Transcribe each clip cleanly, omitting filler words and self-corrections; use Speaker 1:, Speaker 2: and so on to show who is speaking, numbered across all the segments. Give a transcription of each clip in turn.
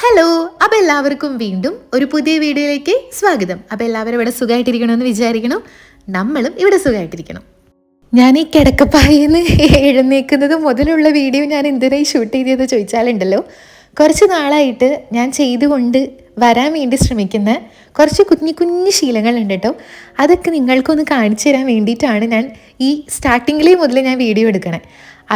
Speaker 1: Hello, അപ്പോൾ എല്ലാവർക്കും വീണ്ടും ഒരു പുതിയ വീഡിയോയിലേക്ക് സ്വാഗതം. അപ്പോൾ എല്ലാവരും ഇവിടെ സുഖമായിട്ടിരിക്കണമെന്ന് വിചാരിക്കണം. നമ്മളും ഇവിടെ സുഖമായിട്ടിരിക്കണം. ഞാൻ ഈ കിടക്കപ്പായിന്ന് എഴുന്നേക്കുന്നത് മുതലുള്ള വീഡിയോ ഞാൻ എന്തിനായി ഷൂട്ട് ചെയ്തതെന്ന് ചോദിച്ചാലുണ്ടല്ലോ, കുറച്ച് നാളായിട്ട് ഞാൻ ചെയ്തുകൊണ്ട് വരാൻ വേണ്ടി ശ്രമിക്കുന്ന കുറച്ച് കുഞ്ഞു കുഞ്ഞു ശീലങ്ങളുണ്ട് കേട്ടോ. അതൊക്കെ നിങ്ങൾക്കൊന്ന് കാണിച്ചു തരാൻ വേണ്ടിയിട്ടാണ് ഞാൻ ഈ സ്റ്റാർട്ടിങ്ങിലേ മുതൽ ഞാൻ വീഡിയോ എടുക്കണേ.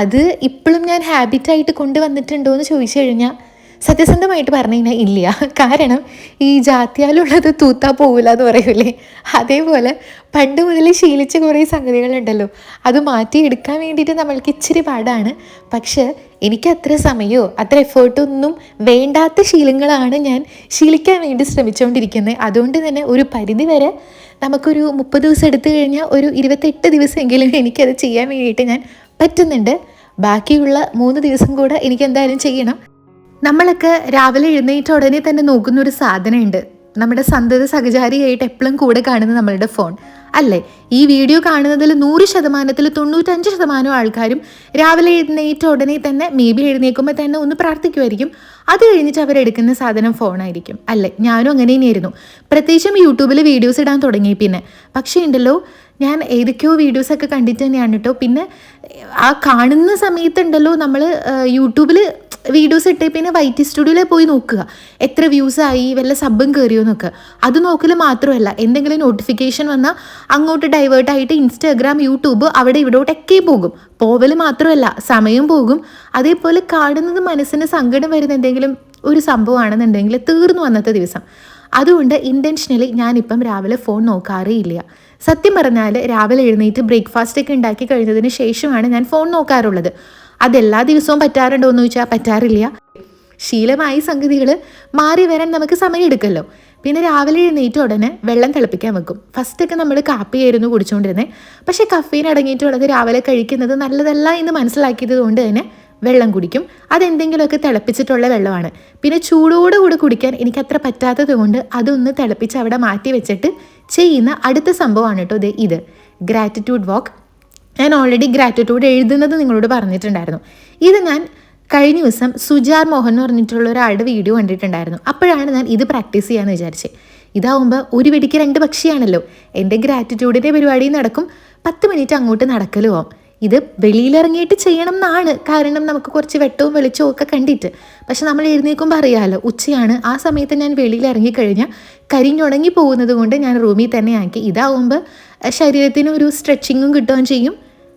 Speaker 1: അത് ഇപ്പോഴും ഞാൻ ഹാബിറ്റായിട്ട് കൊണ്ടുവന്നിട്ടുണ്ടോ എന്ന് ചോദിച്ചു കഴിഞ്ഞാൽ സത്യസന്ധമായിട്ട് പറഞ്ഞു കഴിഞ്ഞാൽ ഇല്ല. കാരണം ഈ ജാത്യാലുള്ളത് തൂത്താ പോകില്ല എന്ന് പറയൂലേ, അതേപോലെ പണ്ട് മുതൽ ശീലിച്ച കുറേ സംഗതികളുണ്ടല്ലോ, അത് മാറ്റിയെടുക്കാൻ വേണ്ടിയിട്ട് നമ്മൾക്ക് ഇച്ചിരി പാടാണ്. പക്ഷേ എനിക്ക് അത്ര സമയമോ അത്ര എഫേർട്ടൊന്നും വേണ്ടാത്ത ശീലങ്ങളാണ് ഞാൻ ശീലിക്കാൻ വേണ്ടി ശ്രമിച്ചുകൊണ്ടിരിക്കുന്നത്. അതുകൊണ്ട് തന്നെ ഒരു പരിധി വരെ നമുക്കൊരു 30 ദിവസം എടുത്തു കഴിഞ്ഞാൽ ഒരു 28 ദിവസമെങ്കിലും എനിക്കത് ചെയ്യാൻ വേണ്ടിയിട്ട് ഞാൻ പറ്റുന്നുണ്ട്. ബാക്കിയുള്ള 3 ദിവസം കൂടെ എനിക്ക് എന്തായാലും ചെയ്യണം. നമ്മളൊക്കെ രാവിലെ എഴുന്നേറ്റ ഉടനെ തന്നെ നോക്കുന്ന ഒരു സാധനമുണ്ട്, നമ്മുടെ സന്തത സഹചാരിയായിട്ട് എപ്പോഴും കൂടെ കാണുന്ന നമ്മളുടെ ഫോൺ അല്ലേ. ഈ വീഡിയോ കാണുന്നതിൽ 100%, 95% ആൾക്കാരും രാവിലെ എഴുന്നേറ്റ ഉടനെ തന്നെ എഴുന്നേൽക്കുമ്പോൾ തന്നെ ഒന്ന് പ്രാർത്ഥിക്കുമായിരിക്കും. അത് കഴിഞ്ഞിട്ട് അവരെടുക്കുന്ന സാധനം ഫോണായിരിക്കും അല്ലേ. ഞാനും അങ്ങനെ തന്നെയായിരുന്നു, പ്രത്യേകിച്ചും യൂട്യൂബിൽ വീഡിയോസ് ഇടാൻ തുടങ്ങി. പക്ഷേ ഉണ്ടല്ലോ, ഞാൻ ഏതൊക്കെയോ വീഡിയോസൊക്കെ കണ്ടിട്ട് തന്നെയാണ് കേട്ടോ. പിന്നെ ആ കാണുന്ന സമയത്തുണ്ടല്ലോ, നമ്മൾ യൂട്യൂബിൽ വീഡിയോസ് ഇട്ടേ പിന്നെ വൈറ്റി സ്റ്റുഡിയോയിൽ പോയി നോക്കുക എത്ര വ്യൂസായി, വല്ല സബ്ബും കയറിയോ എന്നൊക്കെ. അത് നോക്കൽ മാത്രമല്ല, എന്തെങ്കിലും നോട്ടിഫിക്കേഷൻ വന്നാൽ അങ്ങോട്ട് ഡൈവേർട്ടായിട്ട് ഇൻസ്റ്റാഗ്രാം, യൂട്യൂബ് അവിടെ ഇവിടോട്ടൊക്കെ പോകും. പോവൽ മാത്രമല്ല, സമയം പോകും. അതേപോലെ കാണുന്നത് മനസ്സിന് സങ്കടം വരുന്ന എന്തെങ്കിലും ഒരു സംഭവമാണെന്നുണ്ടെങ്കിൽ തീർന്നു അന്നത്തെ ദിവസം. അതുകൊണ്ട് ഇൻറ്റൻഷനലി ഞാനിപ്പം രാവിലെ ഫോൺ നോക്കാറേ ഇല്ല. സത്യം പറഞ്ഞാൽ രാവിലെ എഴുന്നേറ്റ് ബ്രേക്ക്ഫാസ്റ്റൊക്കെ ഉണ്ടാക്കി കഴിഞ്ഞതിന് ശേഷമാണ് ഞാൻ ഫോൺ നോക്കാറുള്ളത്. അതെല്ലാ ദിവസവും പറ്റാറുണ്ടോ എന്ന് ചോദിച്ചാൽ പറ്റാറില്ല. ശീലമായ സംഗതികൾ മാറി വരാൻ നമുക്ക് സമയമെടുക്കല്ലോ. പിന്നെ രാവിലെ എഴുന്നേറ്റ് ഉടനെ വെള്ളം തിളപ്പിക്കാൻ വെക്കും. ഫസ്റ്റൊക്കെ നമ്മൾ കാപ്പിയായിരുന്നു കുടിച്ചുകൊണ്ടിരുന്നത്. പക്ഷേ കഫീൻ അടങ്ങിയിട്ടുള്ളത് രാവിലെ കഴിക്കുന്നത് നല്ലതല്ല എന്ന് മനസ്സിലാക്കിയത് കൊണ്ട് തന്നെ വെള്ളം കുടിക്കും. അതെന്തെങ്കിലുമൊക്കെ തിളപ്പിച്ചിട്ടുള്ള വെള്ളമാണ്. പിന്നെ ചൂടോടുകൂടി കുടിക്കാൻ എനിക്കത്ര പറ്റാത്തത് കൊണ്ട് അതൊന്ന് തിളപ്പിച്ച് അവിടെ മാറ്റി വെച്ചിട്ട് ചെയ്യുന്ന അടുത്ത സംഭവമാണ് കേട്ടോ ഇത് ഗ്രാറ്റിറ്റ്യൂഡ് വാക്ക്. ഞാൻ ഓൾറെഡി ഗ്രാറ്റിറ്റ്യൂഡ് എഴുതുന്നത് നിങ്ങളോട് പറഞ്ഞിട്ടുണ്ടായിരുന്നു. ഇത് ഞാൻ കഴിഞ്ഞ ദിവസം സുജാർ മോഹൻ എന്ന് പറഞ്ഞിട്ടുള്ള ഒരാളുടെ വീഡിയോ കണ്ടിട്ടുണ്ടായിരുന്നു. അപ്പോഴാണ് ഞാൻ ഇത് പ്രാക്ടീസ് ചെയ്യാമെന്ന് വിചാരിച്ചത്. ഇതാവുമ്പോൾ ഒരു വെടിക്ക് 2 പക്ഷിയാണല്ലോ. എൻ്റെ ഗ്രാറ്റിറ്റ്യൂഡിൻ്റെ പരിപാടി നടക്കും, 10 മിനിറ്റ് അങ്ങോട്ട് നടക്കലും ആവും. ഇത് വെളിയിലിറങ്ങിയിട്ട് ചെയ്യണം എന്നാണ്, കാരണം നമുക്ക് കുറച്ച് വെട്ടവും വെളിച്ചവും ഒക്കെ കണ്ടിട്ട്. പക്ഷെ നമ്മൾ എഴുന്നേൽക്കുമ്പോൾ അറിയാമല്ലോ ഉച്ചയാണ്. ആ സമയത്ത് ഞാൻ വെളിയിൽ ഇറങ്ങിക്കഴിഞ്ഞാൽ കരിഞ്ഞുണങ്ങി പോകുന്നത് കൊണ്ട് ഞാൻ റൂമിൽ തന്നെ ആക്കി. ഇതാവുമ്പോൾ ശരീരത്തിന് ഒരു സ്ട്രെച്ചിങ്ങും കിട്ടുകയും ചെയ്യും.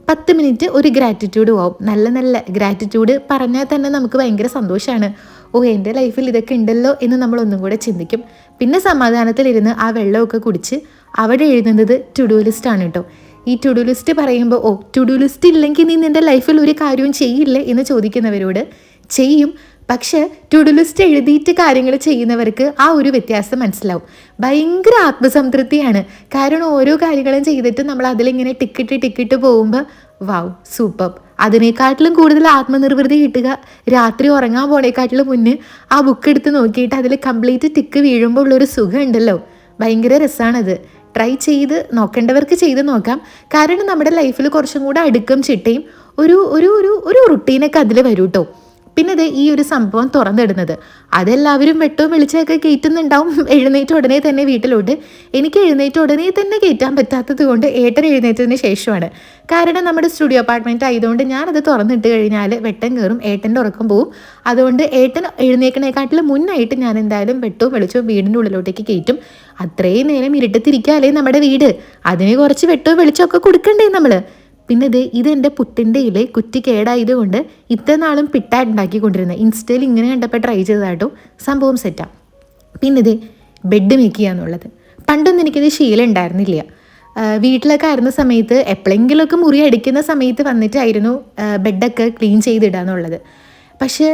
Speaker 1: 10 മിനിറ്റ് ഒരു ഗ്രാറ്റിറ്റ്യൂഡും ആവും. നല്ല ഗ്രാറ്റിറ്റ്യൂഡ് പറഞ്ഞാൽ തന്നെ നമുക്ക് ഭയങ്കര സന്തോഷമാണ്. എൻ്റെ ലൈഫിൽ ഇതൊക്കെ ഉണ്ടല്ലോ എന്ന് നമ്മളൊന്നും കൂടെ ചിന്തിക്കും. പിന്നെ സമാധാനത്തിലിരുന്ന് ആ വെള്ളമൊക്കെ കുടിച്ച് അവിടെ എഴുതുന്നത് ടു ഡു ലിസ്റ്റാണ് കേട്ടോ. ഈ ടു ഡു ലിസ്റ്റ് പറയുമ്പോൾ ടു ഡു ലിസ്റ്റ് ഇല്ലെങ്കിൽ നീ നിൻ്റെ ലൈഫിൽ ഒരു കാര്യവും ചെയ്യില്ലേ എന്ന് ചോദിക്കുന്നവരോട് ചെയ്യും. പക്ഷേ ടു ഡു ലിസ്റ്റ് എഴുതിയിട്ട് കാര്യങ്ങൾ ചെയ്യുന്നവർക്ക് ആ ഒരു വ്യത്യാസം മനസ്സിലാവും. ഭയങ്കര ആത്മസംതൃപ്തിയാണ്. കാരണം ഓരോ കാര്യങ്ങളും ചെയ്തിട്ട് നമ്മൾ അതിലിങ്ങനെ ടിക്കിട്ട് പോകുമ്പോൾ വാവ് സൂപ്പർ. അതിനേക്കാട്ടിലും കൂടുതൽ ആത്മനിർവൃതി കിട്ടുക രാത്രി ഉറങ്ങാൻ പോണേക്കാട്ടിലും മുന്നേ ആ ബുക്ക് എടുത്ത് നോക്കിയിട്ട് അതിൽ കംപ്ലീറ്റ് ടിക്ക് വീഴുമ്പോൾ ഉള്ളൊരു സുഖം ഉണ്ടല്ലോ, ഭയങ്കര രസമാണത്. ട്രൈ ചെയ്ത് നോക്കേണ്ടവർക്ക് ചെയ്ത് നോക്കാം. കാരണം നമ്മുടെ ലൈഫിൽ കുറച്ചും കൂടെ അടുക്കും ചിട്ടയും ഒരു ഒരു ഒരു ഒരു റുട്ടീനൊക്കെ അതിൽ വരും കേട്ടോ. പിന്നെ ഇത് ഈ ഒരു സംഭവം തുറന്നിടുന്നത് അതെല്ലാവരും വെട്ടവും വെളിച്ചമൊക്കെ കയറ്റുന്നുണ്ടാവും എഴുന്നേറ്റ് ഉടനെ തന്നെ വീട്ടിലോട്ട്. എനിക്ക് എഴുന്നേറ്റ് ഉടനെ തന്നെ കയറ്റാൻ പറ്റാത്തത് കൊണ്ട് ഏട്ടൻ എഴുന്നേറ്റതിന് ശേഷമാണ്. കാരണം നമ്മുടെ സ്റ്റുഡിയോ അപ്പാർട്ട്മെൻറ്റ് ആയതുകൊണ്ട് ഞാനത് തുറന്നിട്ട് കഴിഞ്ഞാൽ വെട്ടം കയറും, ഏട്ടൻ്റെ ഉറക്കം പോവും. അതുകൊണ്ട് ഏട്ടൻ എഴുന്നേക്കണേക്കാട്ടിലും മുന്നായിട്ട് ഞാൻ എന്തായാലും വെട്ടവും വെളിച്ചവും വീടിൻ്റെ ഉള്ളിലോട്ടേക്ക് കയറ്റും. അത്രയും നേരം ഇരുട്ടത്തിരിക്കാല്ലേ നമ്മുടെ വീട്, അതിന് കുറച്ച് വെട്ടവും വെളിച്ചമൊക്കെ കൊടുക്കണ്ടേ നമ്മൾ. പിന്നെ ഇതെൻ്റെ പുട്ടിൻ്റെ ഇല കുറ്റി കേടായതുകൊണ്ട് ഇത്ര നാളും പിട്ട ഉണ്ടാക്കിക്കൊണ്ടിരുന്നത്. ഇൻസ്റ്റയിൽ ഇങ്ങനെ കണ്ടപ്പോൾ ട്രൈ ചെയ്തതാട്ടോ, സംഭവം സെറ്റാണ്. പിന്നെ ബെഡ് മേക്ക് ചെയ്യുക എന്നുള്ളത് പണ്ടൊന്നും എനിക്കത് ശീലം ഉണ്ടായിരുന്നില്ല. വീട്ടിലൊക്കെ ആയിരുന്ന സമയത്ത് എപ്പോഴെങ്കിലുമൊക്കെ മുറി അടിക്കുന്ന സമയത്ത് വന്നിട്ടായിരുന്നു ബെഡൊക്കെ ക്ലീൻ ചെയ്തിടുക എന്നുള്ളത്. പക്ഷേ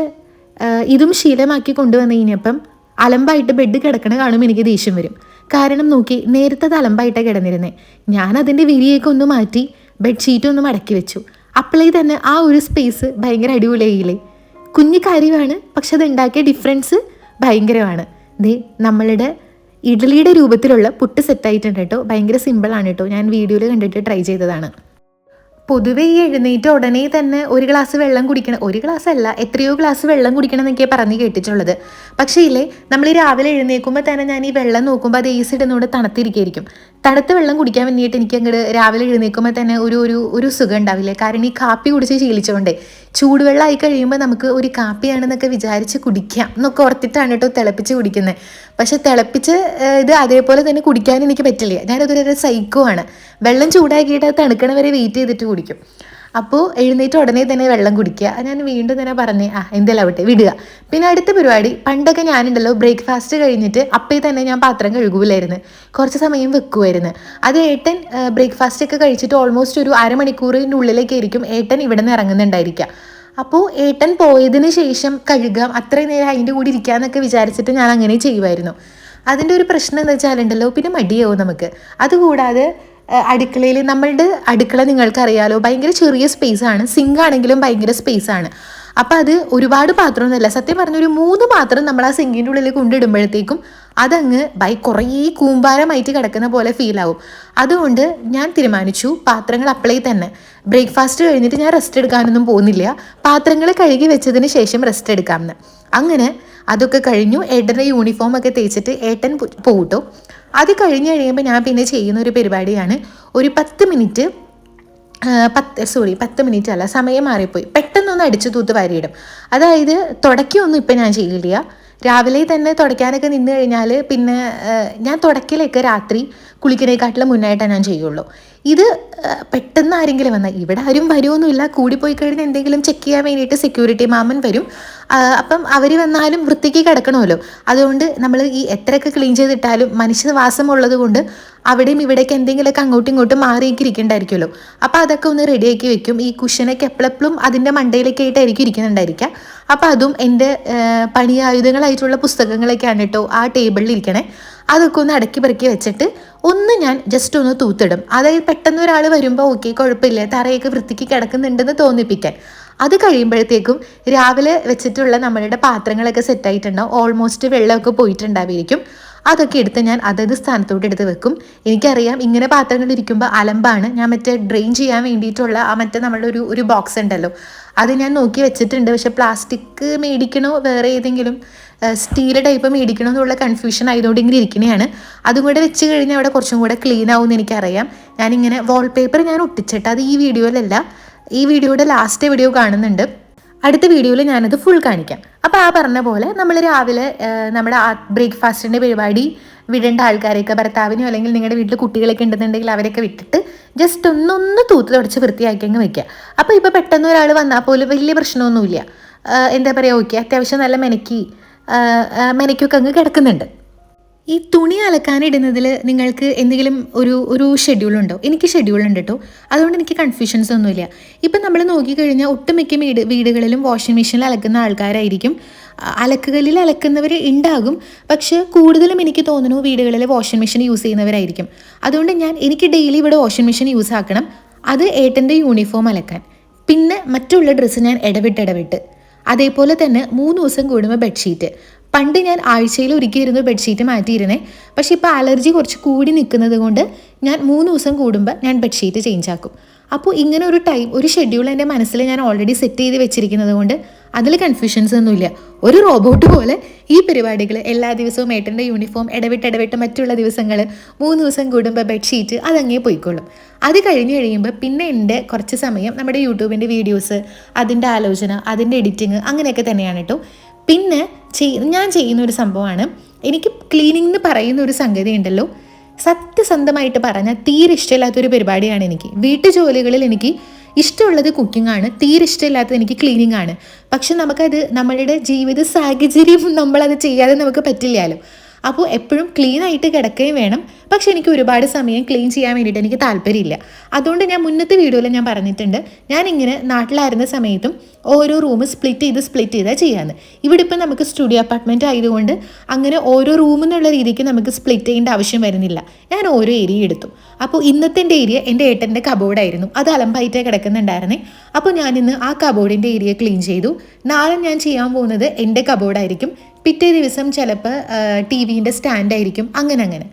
Speaker 1: ഇതും ശീലമാക്കി കൊണ്ടുവന്ന് കഴിഞ്ഞപ്പം അലമ്പായിട്ട് ബെഡ് കിടക്കണ കാണുമ്പോൾ എനിക്ക് ദേഷ്യം വരും. കാരണം നോക്കി, നേരത്തെ അത് അലമ്പായിട്ടാണ് കിടന്നിരുന്നത്. ഞാനതിൻ്റെ വിരിയൊക്കെ ഒന്ന് മാറ്റി ബെഡ്ഷീറ്റ് ഒന്ന് മടക്കി വെച്ചു. അപ്പോഴേ തന്നെ ആ ഒരു സ്പേസ് ഭയങ്കര അടിപൊളിയായില്ലേ. കുഞ്ഞു കാര്യമാണ്, പക്ഷെ അത് ഉണ്ടാക്കിയ ഡിഫറൻസ് ഭയങ്കരമാണ്. നമ്മളുടെ ഇഡ്ഡലിയുടെ രൂപത്തിലുള്ള പുട്ട് സെറ്റായിട്ടുണ്ട് കേട്ടോ. ഭയങ്കര സിമ്പിളാണ് കേട്ടോ, ഞാൻ വീഡിയോയിൽ കണ്ടിട്ട് ട്രൈ ചെയ്തതാണ്. പൊതുവേ ഈ എഴുന്നേറ്റ ഉടനെ തന്നെ ഒരു ഗ്ലാസ് വെള്ളം കുടിക്കണം, ഒരു ഗ്ലാസ് അല്ല എത്രയോ ഗ്ലാസ് വെള്ളം കുടിക്കണം എന്നൊക്കെ പറഞ്ഞ് കേട്ടിട്ടുള്ളത്. പക്ഷേ ഇല്ലേ, നമ്മൾ ഈ രാവിലെ എഴുന്നേൽക്കുമ്പോൾ തന്നെ ഞാൻ ഈ വെള്ളം നോക്കുമ്പോൾ അത് AC ഇടുന്നതുകൊണ്ട് തണുത്തിരിക്കുകയായിരിക്കും. തണുത്ത വെള്ളം കുടിക്കാൻ വേണ്ടിയിട്ട് എനിക്ക് അങ്ങോട്ട് രാവിലെ എഴുന്നേൽക്കുമ്പോൾ തന്നെ ഒരു ഒരു ഒരു സുഖം ഉണ്ടാവില്ലേ. കാരണം ഈ കാപ്പി കുടിച്ച് ശീലിച്ചുകൊണ്ടേ ചൂടുവെള്ളം ആയി കഴിയുമ്പോൾ നമുക്ക് ഒരു കാപ്പിയാണെന്നൊക്കെ വിചാരിച്ച് കുടിക്കാം എന്നൊക്കെ ഓർത്തിട്ടാണ് കേട്ടോ തിളപ്പിച്ച് കുടിക്കുന്നത്. പക്ഷെ തിളപ്പിച്ച് ഇത് അതേപോലെ തന്നെ കുടിക്കാൻ എനിക്ക് പറ്റില്ല. ഞാനതൊരു സൈക്കോ ആണ്. വെള്ളം ചൂടാക്കിയിട്ട് അത് തണുക്കണ വരെ വെയിറ്റ് ചെയ്തിട്ട് കുടിക്കും. അപ്പോൾ എഴുന്നേറ്റ് ഉടനെ തന്നെ വെള്ളം കുടിക്കുക. ഞാൻ വീണ്ടും തന്നെ പറഞ്ഞേ എന്തെല്ലാം ആവട്ടെ വിടുക. പിന്നെ അടുത്ത പരിപാടി, പണ്ടൊക്കെ ഞാനുണ്ടല്ലോ ബ്രേക്ക്ഫാസ്റ്റ് കഴിഞ്ഞിട്ട് അപ്പേ തന്നെ ഞാൻ പാത്രം കഴുകൂലായിരുന്നു, കുറച്ച് സമയം വെക്കുമായിരുന്നു. അത് ഏട്ടൻ ബ്രേക്ക്ഫാസ്റ്റ് ഒക്കെ കഴിച്ചിട്ട് ഓൾമോസ്റ്റ് ഒരു അരമണിക്കൂറിൻ്റെ ഉള്ളിലേക്ക് ആയിരിക്കും ഏട്ടൻ ഇവിടെ നിന്ന് ഇറങ്ങുന്നുണ്ടായിരിക്കുക. അപ്പോൾ ഏട്ടൻ പോയതിന് ശേഷം കഴുകാം, അത്രയും നേരം അതിൻ്റെ കൂടെ ഇരിക്കാമെന്നൊക്കെ വിചാരിച്ചിട്ട് ഞാൻ അങ്ങനെ ചെയ്യുമായിരുന്നു. അതിൻ്റെ ഒരു പ്രശ്നം എന്ന് വെച്ചാലുണ്ടല്ലോ, പിന്നെ മടിയാവും നമുക്ക്. അതുകൂടാതെ അടുക്കളയിൽ, നമ്മളുടെ അടുക്കള നിങ്ങൾക്കറിയാലോ ഭയങ്കര ചെറിയ സ്പേസാണ്, സിങ്ക് ആണെങ്കിലും ഭയങ്കര സ്പേസാണ്. അപ്പം അത് ഒരുപാട് പാത്രമൊന്നുമല്ല, സത്യം പറഞ്ഞൊരു 3 പാത്രം നമ്മൾ ആ സിങ്കിൻ്റെ ഉള്ളിൽ കൊണ്ടിടുമ്പോഴത്തേക്കും അതങ്ങ് കുറേ കൂമ്പാരമായിട്ട് കിടക്കുന്ന പോലെ ഫീൽ ആവും. അതുകൊണ്ട് ഞാൻ തീരുമാനിച്ചു പാത്രങ്ങൾ അപ്പളേ തന്നെ ബ്രേക്ക്ഫാസ്റ്റ് കഴിഞ്ഞിട്ട് ഞാൻ റെസ്റ്റ് എടുക്കാനൊന്നും പോകുന്നില്ല, പാത്രങ്ങൾ കഴുകി വെച്ചതിന് ശേഷം റെസ്റ്റ് എടുക്കാമെന്ന്. അങ്ങനെ അതൊക്കെ കഴിഞ്ഞു. ഏട്ടൻ്റെ യൂണിഫോം ഒക്കെ തേച്ചിട്ട് ഏട്ടൻ പോകട്ടോ. അത് കഴിഞ്ഞ് കഴിയുമ്പോൾ ഞാൻ പിന്നെ ചെയ്യുന്ന ഒരു പരിപാടിയാണ്, ഒരു 10 മിനിറ്റ് 10 മിനിറ്റ് അല്ല, സമയം മാറിപ്പോയി, പെട്ടെന്നൊന്ന് അടിച്ചു തൂത്ത് വാരിയിടും. അതായത് തുടയ്ക്കൊന്നും ഇപ്പം ഞാൻ ചെയ്യില്ല. രാവിലെ തന്നെ തുടയ്ക്കാനൊക്കെ നിന്ന് കഴിഞ്ഞാൽ പിന്നെ ഞാൻ തുടയ്ക്കലൊക്കെ രാത്രി കുളിക്കണേക്കാട്ടിലും മുന്നായിട്ടാണ് ഞാൻ ചെയ്യുള്ളൂ. ഇത് പെട്ടെന്ന് ആരെങ്കിലും വന്നാൽ, ഇവിടെ ആരും വരുമൊന്നുമില്ല, കൂടിപ്പോയി കഴിഞ്ഞാൽ എന്തെങ്കിലും ചെക്ക് ചെയ്യാൻ വേണ്ടിയിട്ട് സെക്യൂരിറ്റി മാമൻ വരും. അപ്പം അവർ വന്നാലും വൃത്തിക്ക് കിടക്കണമല്ലോ. അതുകൊണ്ട് നമ്മൾ ഈ എത്രയൊക്കെ ക്ലീൻ ചെയ്തിട്ടാലും മനുഷ്യവാസം ഉള്ളത് കൊണ്ട് അവിടെയും ഇവിടേക്ക് എന്തെങ്കിലുമൊക്കെ അങ്ങോട്ടും ഇങ്ങോട്ടും മാറിയൊക്കെ ഇരിക്കണ്ടായിരിക്കുമല്ലോ. അപ്പോൾ അതൊക്കെ ഒന്ന് റെഡിയാക്കി വെക്കും. ഈ കുഷനൊക്കെ എപ്പോഴെപ്പോഴും അതിൻ്റെ മണ്ടയിലൊക്കെ ആയിട്ടായിരിക്കും ഇരിക്കുന്നുണ്ടായിരിക്കുക. അപ്പോൾ അതും എൻ്റെ പണി ആയുധങ്ങളായിട്ടുള്ള പുസ്തകങ്ങളൊക്കെയാണ് കേട്ടോ ആ ടേബിളിൽ ഇരിക്കണേ. അതൊക്കെ ഒന്ന് അടക്കി പെറുക്കി വെച്ചിട്ട് ഒന്ന് ഞാൻ ജസ്റ്റ് ഒന്ന് തൂത്തിടും. അതായത് പെട്ടെന്ന് ഒരാൾ വരുമ്പോൾ ഓക്കെ കുഴപ്പമില്ല, തറയൊക്കെ വൃത്തിക്ക് കിടക്കുന്നുണ്ടെന്ന് തോന്നിപ്പിക്കാൻ. അത് കഴിയുമ്പോഴത്തേക്കും രാവിലെ വെച്ചിട്ടുള്ള നമ്മളുടെ പാത്രങ്ങളൊക്കെ സെറ്റായിട്ടുണ്ടാവും, ഓൾമോസ്റ്റ് വെള്ളമൊക്കെ പോയിട്ടുണ്ടാവുമായിരിക്കും. അതൊക്കെ എടുത്ത് ഞാൻ അതത് സ്ഥാനത്തോട്ട് എടുത്ത് വെക്കും. എനിക്കറിയാം ഇങ്ങനെ പാത്രങ്ങൾ ഇരിക്കുമ്പോൾ അലമ്പാണ്. ഞാൻ മറ്റേ ഡ്രെയിൻ ചെയ്യാൻ വേണ്ടിയിട്ടുള്ള മറ്റേ നമ്മളുടെ ഒരു ബോക്സ് ഉണ്ടല്ലോ, അത് ഞാൻ നോക്കി വെച്ചിട്ടുണ്ട്. പക്ഷെ പ്ലാസ്റ്റിക് മേടിക്കണോ വേറെ ഏതെങ്കിലും സ്റ്റീൽ ടൈപ്പ് മേടിക്കണോ എന്നുള്ള കൺഫ്യൂഷൻ ആയതുകൊണ്ട് ഇങ്ങനെ ഇരിക്കണതാണ്. അതും കൂടെ വെച്ച് കഴിഞ്ഞാൽ അവിടെ കുറച്ചും കൂടെ ക്ലീൻ ആവും എന്ന് എനിക്കറിയാം. ഞാനിങ്ങനെ വാൾപേപ്പർ ഞാൻ ഒട്ടിച്ചിട്ട്, അത് ഈ വീഡിയോയിലല്ല, ഈ വീഡിയോയുടെ ലാസ്റ്റ് വീഡിയോ കാണുന്നുണ്ട്, അടുത്ത വീഡിയോയിൽ ഞാനത് ഫുൾ കാണിക്കാം. അപ്പോൾ ആ പറഞ്ഞ പോലെ നമ്മൾ രാവിലെ നമ്മുടെ ബ്രേക്ക്ഫാസ്റ്റിൻ്റെ പരിപാടി വിടേണ്ട ആൾക്കാരെയൊക്കെ, ഭർത്താവിനോ അല്ലെങ്കിൽ നിങ്ങളുടെ വീട്ടിൽ കുട്ടികളൊക്കെ ഉണ്ടെന്നുണ്ടെങ്കിൽ അവരൊക്കെ വിട്ടിട്ട് ജസ്റ്റ് ഒന്ന് തൂത്ത് തുടച്ച് വൃത്തിയാക്കി അങ്ങ് വെക്കുക. അപ്പോൾ ഇപ്പോൾ പെട്ടെന്ന് ഒരാൾ വന്നാൽ പോലും വലിയ പ്രശ്നമൊന്നുമില്ല. എന്താ പറയുക, ഓക്കെ അത്യാവശ്യം നല്ല മെനക്കൊക്കെ അങ്ങ് കിടക്കുന്നുണ്ട്. ഈ തുണി അലക്കാനിടുന്നതിൽ നിങ്ങൾക്ക് എന്തെങ്കിലും ഒരു ഷെഡ്യൂളുണ്ടോ? എനിക്ക് ഷെഡ്യൂളുണ്ട് കേട്ടോ. അതുകൊണ്ട് എനിക്ക് കൺഫ്യൂഷൻസ് ഒന്നുമില്ല. ഇപ്പം നമ്മൾ നോക്കിക്കഴിഞ്ഞാൽ ഒട്ടുമിക്ക വീടുകളിലും വാഷിംഗ് മെഷീനിൽ അലക്കുന്ന ആൾക്കാരായിരിക്കും. അലക്കുകല്ലിൽ അലക്കുന്നവർ ഉണ്ടാകും, പക്ഷേ കൂടുതലും എനിക്ക് തോന്നുന്നു വീടുകളിൽ വാഷിംഗ് മെഷീൻ യൂസ് ചെയ്യുന്നവരായിരിക്കും. അതുകൊണ്ട് എനിക്ക് ഡെയിലി ഇവിടെ വാഷിംഗ് മെഷീൻ യൂസ് ആക്കണം. അത് ഏട്ടൻ്റെ യൂണിഫോം അലക്കാൻ, പിന്നെ മറ്റുള്ള ഡ്രസ്സ് ഞാൻ ഇടവിട്ട്. അതേപോലെ തന്നെ 3 ദിവസം കൂടുമ്പോൾ ബെഡ്ഷീറ്റ്. പണ്ട് ഞാൻ ആഴ്ചയിൽ ഒരിക്കലായിരുന്നു ബെഡ്ഷീറ്റ് മാറ്റിയിരുന്നേ. പക്ഷേ ഇപ്പോൾ അലർജി കുറച്ച് കൂടി നിൽക്കുന്നത് കൊണ്ട് ഞാൻ 3 ദിവസം കൂടുമ്പോൾ ഞാൻ ബെഡ്ഷീറ്റ് ചേഞ്ച് ആക്കും. അപ്പോൾ ഇങ്ങനെ ഒരു ഷെഡ്യൂൾ എൻ്റെ മനസ്സിൽ ഞാൻ ഓൾറെഡി സെറ്റ് ചെയ്ത് വെച്ചിരിക്കുന്നത് കൊണ്ട് അതിൽ കൺഫ്യൂഷൻസ് ഒന്നുമില്ല. ഒരു റോബോട്ട് പോലെ ഈ പരിപാടികൾ എല്ലാ ദിവസവും ഏട്ടൻ്റെ യൂണിഫോം ഇടവിട്ട് മറ്റുള്ള ദിവസങ്ങൾ 3 ദിവസം കൂടുമ്പോൾ ബെഡ്ഷീറ്റ് അതങ്ങേ പോയിക്കോളും. അത് കഴിയുമ്പോൾ പിന്നെ എൻ്റെ കുറച്ച് സമയം നമ്മുടെ യൂട്യൂബിൻ്റെ വീഡിയോസ്, അതിൻ്റെ ആലോചന, അതിൻ്റെ എഡിറ്റിങ് അങ്ങനെയൊക്കെ തന്നെയാണ് കേട്ടോ. പിന്നെ ഞാൻ ചെയ്യുന്ന ഒരു സംഭവമാണ്, എനിക്ക് ക്ലീനിങ് എന്ന് പറയുന്ന ഒരു സംഗതി ഉണ്ടല്ലോ, സത്യസന്ധമായിട്ട് പറഞ്ഞാൽ തീരെ ഇഷ്ടമില്ലാത്തൊരു പരിപാടിയാണ് എനിക്ക്. വീട്ടുജോലികളിൽ എനിക്ക് ഇഷ്ടമുള്ളത് കുക്കിംഗ് ആണ്, തീരെ ഇഷ്ടമില്ലാത്തത് എനിക്ക് ക്ലീനിങ് ആണ്. പക്ഷെ നമുക്കത് നമ്മളുടെ ജീവിത സാഹചര്യം നമ്മളത് ചെയ്യാതെ നമുക്ക് പറ്റില്ലല്ലോ. അപ്പോൾ എപ്പോഴും ക്ലീൻ ആയിട്ട് കിടക്കുകയും വേണം. പക്ഷെ എനിക്ക് ഒരുപാട് സമയം ക്ലീൻ ചെയ്യാൻ വേണ്ടിയിട്ട് എനിക്ക് താല്പര്യമില്ല. അതുകൊണ്ട് ഞാൻ മുന്നത്തെ വീഡിയോയിൽ ഞാൻ പറഞ്ഞിട്ടുണ്ട്, ഞാനിങ്ങനെ നാട്ടിലായിരുന്ന സമയത്തും ഓരോ റൂം സ്പ്ലിറ്റ് ചെയ്താൽ ചെയ്യാമെന്ന്. ഇവിടെ ഇപ്പം നമുക്ക് സ്റ്റുഡിയോ അപ്പാർട്ട്മെൻറ്റ് ആയതുകൊണ്ട് അങ്ങനെ ഓരോ റൂമെന്നുള്ള രീതിക്ക് നമുക്ക് സ്പ്ലിറ്റ് ചെയ്യേണ്ട ആവശ്യം വരുന്നില്ല. ഞാൻ ഓരോ ഏരിയ എടുത്തു. അപ്പോൾ ഇന്നത്തെ എൻ്റെ ഏരിയ എൻ്റെ ഏട്ടൻ്റെ കബോർഡായിരുന്നു, അത് അലമ്പായിട്ടേ കിടക്കുന്നുണ്ടായിരുന്നേ. അപ്പോൾ ഞാനിന്ന് ആ കബോർഡിൻ്റെ ഏരിയ ക്ലീൻ ചെയ്തു. നാളെ ഞാൻ ചെയ്യാൻ പോകുന്നത് എൻ്റെ കബോർഡായിരിക്കും. പിറ്റേ ദിവസം ചിലപ്പോൾ ടി വിൻ്റെ സ്റ്റാൻഡായിരിക്കും. അങ്ങനെ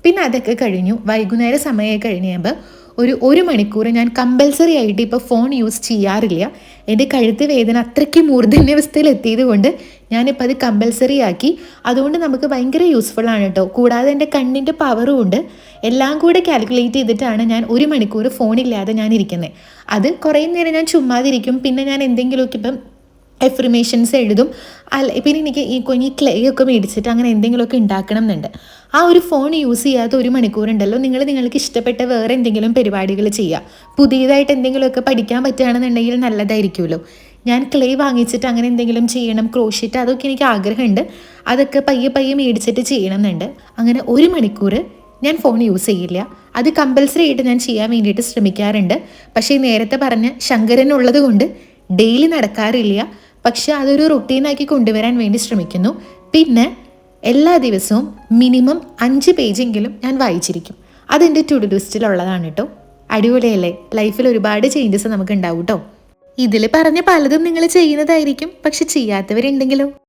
Speaker 1: പിന്നെ അതൊക്കെ കഴിഞ്ഞു. വൈകുന്നേരം സമയം കഴിഞ്ഞ് കഴിയുമ്പോൾ ഒരു മണിക്കൂർ ഞാൻ കമ്പൽസറി ആയിട്ട് ഇപ്പോൾ ഫോൺ യൂസ് ചെയ്യാറില്ല. എൻ്റെ കഴുത്ത് വേദന അത്രയ്ക്ക് മൂർധന്യാവസ്ഥയിൽ എത്തിയത് കൊണ്ട് ഞാനിപ്പോൾ അത് കമ്പൽസറി ആക്കി. അതുകൊണ്ട് നമുക്ക് ഭയങ്കര യൂസ്ഫുൾ ആണ് കേട്ടോ. കൂടാതെ എൻ്റെ കണ്ണിൻ്റെ പവറും ഉണ്ട്. എല്ലാം കൂടെ കാൽക്കുലേറ്റ് ചെയ്തിട്ടാണ് ഞാൻ 1 മണിക്കൂർ ഫോണില്ലാതെ ഞാൻ ഇരിക്കുന്നത്. അത് കുറേ നേരം ഞാൻ ചുമ്മാതിരിക്കും. പിന്നെ ഞാൻ എന്തെങ്കിലുമൊക്കെ ഇപ്പം എഫർമേഷൻസ് എഴുതും. പിന്നെ എനിക്ക് ഈ കുഞ്ഞി ക്ലേ ഒക്കെ മേടിച്ചിട്ട് അങ്ങനെ എന്തെങ്കിലുമൊക്കെ ഉണ്ടാക്കണം എന്നുണ്ട്. ആ ഒരു ഫോൺ യൂസ് ചെയ്യാത്ത 1 മണിക്കൂറുണ്ടല്ലോ, നിങ്ങൾക്ക് ഇഷ്ടപ്പെട്ട വേറെ എന്തെങ്കിലും പരിപാടികൾ ചെയ്യുക. പുതിയതായിട്ട് എന്തെങ്കിലുമൊക്കെ പഠിക്കാൻ പറ്റുകയാണെന്നുണ്ടെങ്കിൽ നല്ലതായിരിക്കുമല്ലോ. ഞാൻ ക്ലേ വാങ്ങിച്ചിട്ട് അങ്ങനെ എന്തെങ്കിലും ചെയ്യണം, ക്രോഷിറ്റ്, അതൊക്കെ എനിക്ക് ആഗ്രഹമുണ്ട്. അതൊക്കെ പയ്യെ മേടിച്ചിട്ട് ചെയ്യണം എന്നുണ്ട്. അങ്ങനെ 1 മണിക്കൂർ ഞാൻ ഫോൺ യൂസ് ചെയ്യില്ല. അത് കമ്പൽസറി ആയിട്ട് ഞാൻ ചെയ്യാൻ വേണ്ടിയിട്ട് ശ്രമിക്കാറുണ്ട്. പക്ഷേ നേരത്തെ പറഞ്ഞ ശങ്കരനുള്ളത് കൊണ്ട് ഡെയിലി നടക്കാറില്ല. പക്ഷെ അതൊരു റുട്ടീനാക്കി കൊണ്ടുവരാൻ വേണ്ടി ശ്രമിക്കുന്നു. പിന്നെ എല്ലാ ദിവസവും മിനിമം 5 പേജെങ്കിലും ഞാൻ വായിച്ചിരിക്കും. അതെൻ്റെ ടു ഡു ലിസ്റ്റിലുള്ളതാണ് കേട്ടോ. അടിപൊളിയല്ലേ? ലൈഫിൽ ഒരുപാട് ചേഞ്ചസ് നമുക്ക് ഉണ്ടാവും കേട്ടോ. ഇതിൽ പറഞ്ഞ പലതും നിങ്ങൾ ചെയ്യുന്നതായിരിക്കും, പക്ഷെ ചെയ്യാത്തവരുണ്ടെങ്കിലോ?